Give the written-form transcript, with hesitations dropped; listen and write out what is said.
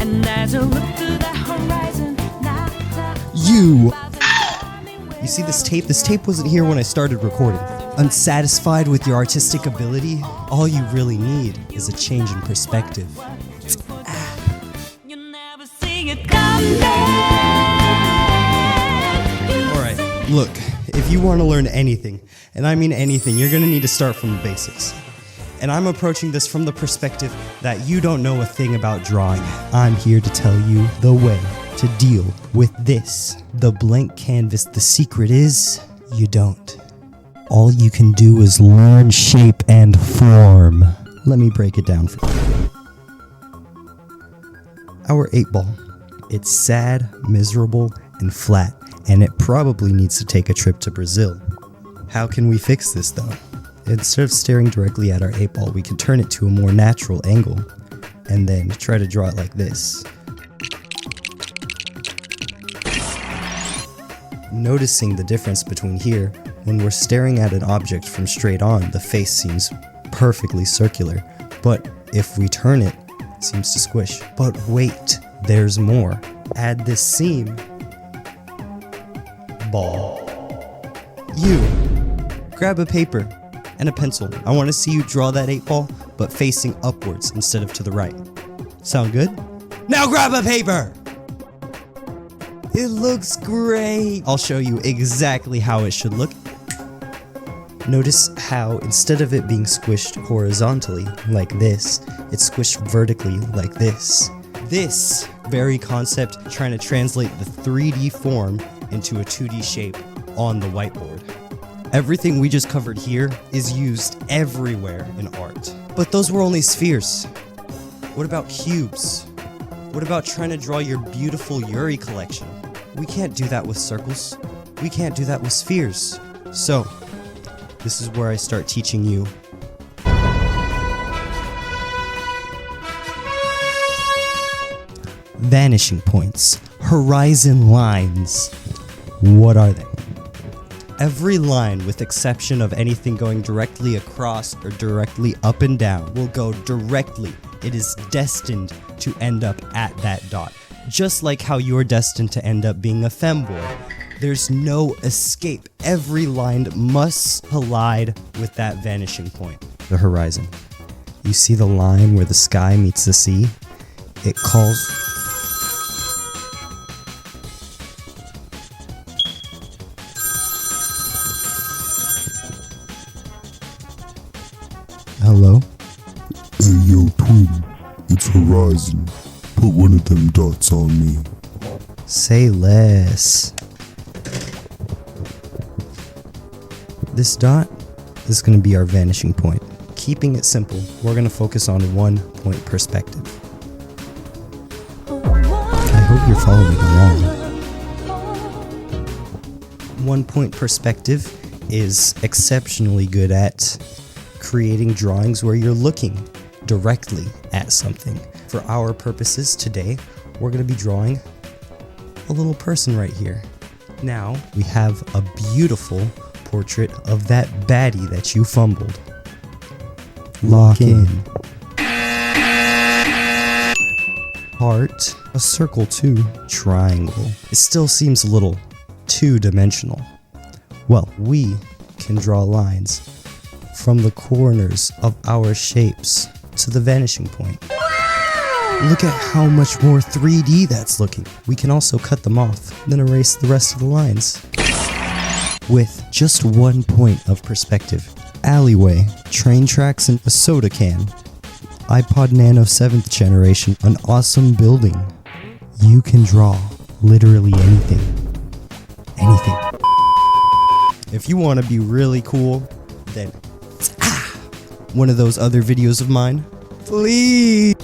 And as I look to the horizon, You see this tape? This tape wasn't here when I started recording. Unsatisfied with your artistic ability? All you really need is a change in perspective. you never see it coming. Alright, look, if you want to learn anything, and I mean anything, you're gonna need to start from the basics. And I'm approaching this from the perspective that you don't know a thing about drawing. I'm here to tell you the way to deal with this. The blank canvas. The secret is, you don't. All you can do is learn shape and form. Let me break it down for you. Our 8-ball. It's sad, miserable, and flat, and it probably needs to take a trip to Brazil. How can we fix this though? Instead of staring directly at our 8-ball, we can turn it to a more natural angle, and then try to draw it like this. Noticing the difference between here, when we're staring at an object from straight on, the face seems perfectly circular, but if we turn it, it seems to squish. But wait, there's more. Add this seam. Ball. You. Grab a paper and a pencil. I want to see you draw that 8-ball, but facing upwards instead of to the right. Sound good? Now grab a paper! It looks great! I'll show you exactly how it should look. Notice how instead of it being squished horizontally like this, it's squished vertically like this. This very concept trying to translate the 3D form into a 2D shape on the whiteboard. Everything we just covered here is used everywhere in art. But those were only spheres. What about cubes? What about trying to draw your beautiful Yuri collection? We can't do that with circles. We can't do that with spheres. So, this is where I start teaching you. Vanishing points. Horizon lines. What are they? Every line, with exception of anything going directly across or directly up and down, will go directly. It is destined to end up at that dot. Just like how you're destined to end up being a femboy. There's no escape. Every line must collide with that vanishing point. The horizon. You see the line where the sky meets the sea? It calls... Hello? Hey yo, twin, it's Horizon. Put one of them dots on me. Say less. This dot is going to be our vanishing point. Keeping it simple, we're going to focus on 1 point perspective. I hope you're following along. 1 point perspective is exceptionally good at creating drawings where you're looking directly at something. For our purposes today, we're going to be drawing a little person right here. Now, we have a beautiful portrait of that baddie that you fumbled. Lock in. Heart, a circle too, triangle. It still seems a little two-dimensional. Well, we can draw lines from the corners of our shapes to the vanishing point. Look at how much more 3D that's looking. We can also cut them off, then erase the rest of the lines. With just 1 point of perspective. Alleyway, train tracks, and a soda can. iPod Nano 7th generation, an awesome building. You can draw literally anything. Anything. If you want to be really cool, then one of those other videos of mine, please